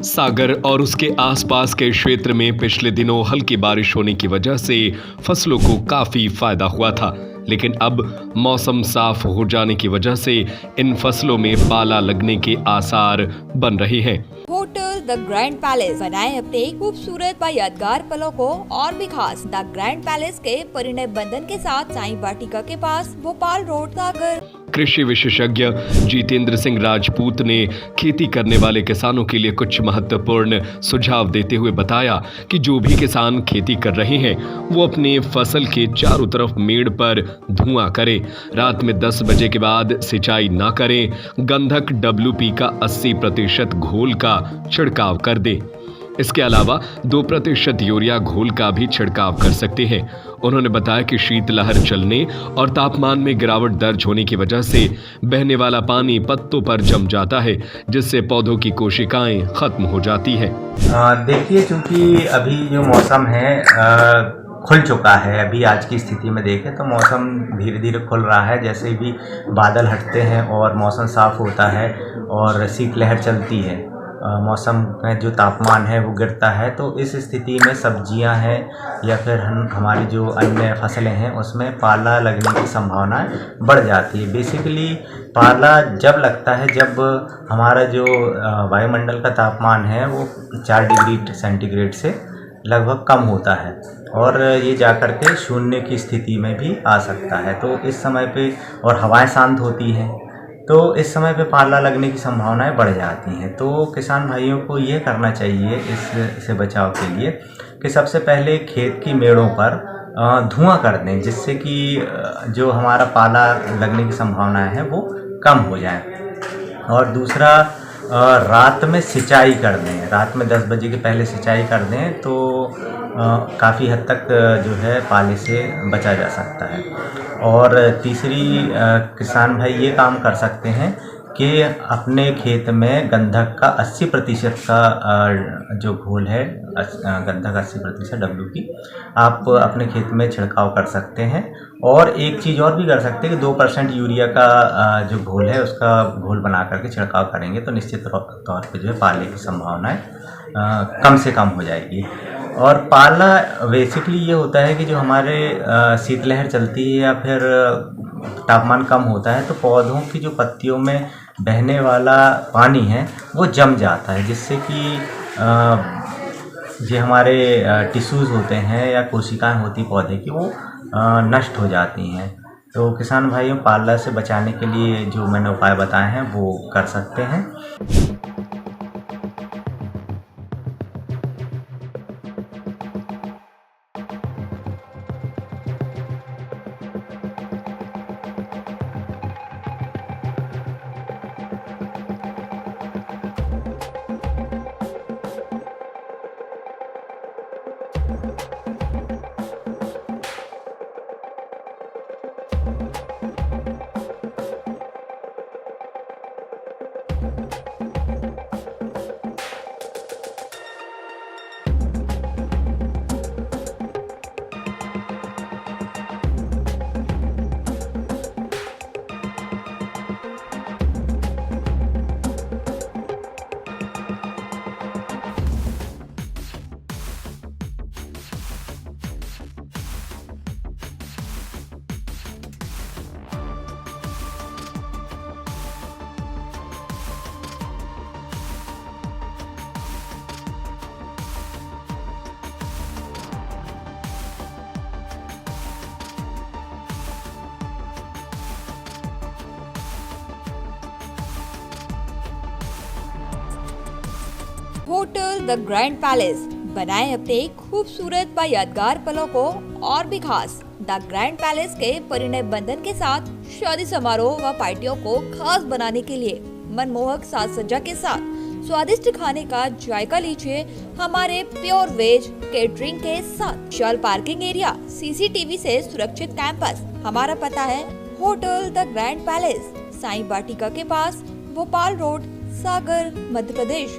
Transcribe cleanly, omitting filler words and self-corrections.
सागर और उसके आसपास के क्षेत्र में पिछले दिनों हल्की बारिश होने की वजह से फसलों को काफी फायदा हुआ था, लेकिन अब मौसम साफ हो जाने की वजह से इन फसलों में पाला लगने के आसार बन रहे हैं। होटल द ग्रैंड पैलेस बनाए अपने खूबसूरत व यादगार पलों को और भी खास। द ग्रैंड पैलेस के परिणय बंधन के साथ साईं वाटिका के पास, भोपाल रोड, सागर। कृषि विशेषज्ञ जितेंद्र सिंह राजपूत ने खेती करने वाले किसानों के लिए कुछ महत्वपूर्ण सुझाव देते हुए बताया कि जो भी किसान खेती कर रहे हैं वो अपने फसल के चारों तरफ मेड़ पर धुआं करें, रात में 10 बजे के बाद सिंचाई ना करें, गंधक WP का 80% घोल का छिड़काव कर दें। इसके अलावा 2% यूरिया घोल का भी छिड़काव कर सकते हैं। उन्होंने बताया कि शीतलहर चलने और तापमान में गिरावट दर्ज होने की वजह से बहने वाला पानी पत्तों पर जम जाता है, जिससे पौधों की कोशिकाएं खत्म हो जाती है। देखिए, चूंकि अभी जो मौसम है खुल चुका है, अभी आज की स्थिति में देखें तो मौसम धीरे धीरे खुल रहा है। जैसे भी बादल हटते हैं और मौसम साफ होता है और शीतलहर चलती है, मौसम में जो तापमान है वो गिरता है, तो इस स्थिति में सब्जियां हैं या फिर हमारी जो अन्य फसलें हैं उसमें पाला लगने की संभावना बढ़ जाती है। बेसिकली पाला जब लगता है जब हमारा जो वायुमंडल का तापमान है वो 4 डिग्री सेंटीग्रेड से लगभग कम होता है और ये जाकर के शून्य की स्थिति में भी आ सकता है। तो इस समय पे और हवाएं शांत होती हैं, तो इस समय पे पाला लगने की संभावनाएं बढ़ जाती हैं। तो किसान भाइयों को ये करना चाहिए इससे बचाव के लिए कि सबसे पहले खेत की मेड़ों पर धुआं कर दें, जिससे कि जो हमारा पाला लगने की संभावनाएं हैं वो कम हो जाए। और दूसरा, रात में सिंचाई कर दें, रात में 10 बजे के पहले सिंचाई कर दें तो काफ़ी हद तक जो है पाले से बचा जा सकता है। और तीसरी, किसान भाई ये काम कर सकते हैं कि अपने खेत में गंधक का 80% का जो घोल है, गंधक 80% WP, आप अपने खेत में छिड़काव कर सकते हैं। और एक चीज़ और भी कर सकते हैं कि 2% यूरिया का जो घोल है उसका घोल बना करके छिड़काव करेंगे तो निश्चित तौर पे जो है पाले की संभावनाएं कम से कम हो जाएगी। और पाला बेसिकली ये होता है कि जो हमारे शीतलहर चलती है या फिर तापमान कम होता है तो पौधों की जो पत्तियों में बहने वाला पानी है वो जम जाता है, जिससे कि जो हमारे टिश्यूज़ होते हैं या कोशिकाएं होती पौधे की वो नष्ट हो जाती हैं। तो किसान भाइयों, पाला से बचाने के लिए जो मैंने उपाय बताए हैं वो कर सकते हैं। होटल द ग्रैंड पैलेस बनाए अपने खूबसूरत व यादगार पलों को और भी खास। द ग्रैंड पैलेस के परिणय बंधन के साथ शादी समारोह व पार्टियों को खास बनाने के लिए मनमोहक साज सज्जा के साथ स्वादिष्ट खाने का जायका लीजिए हमारे प्योर वेज केटरिंग के साथ। विशाल पार्किंग एरिया, CCTV से सुरक्षित कैंपस। हमारा पता है hotel the grand palace, Sai Vatika के पास, भोपाल रोड, सागर, मध्य प्रदेश।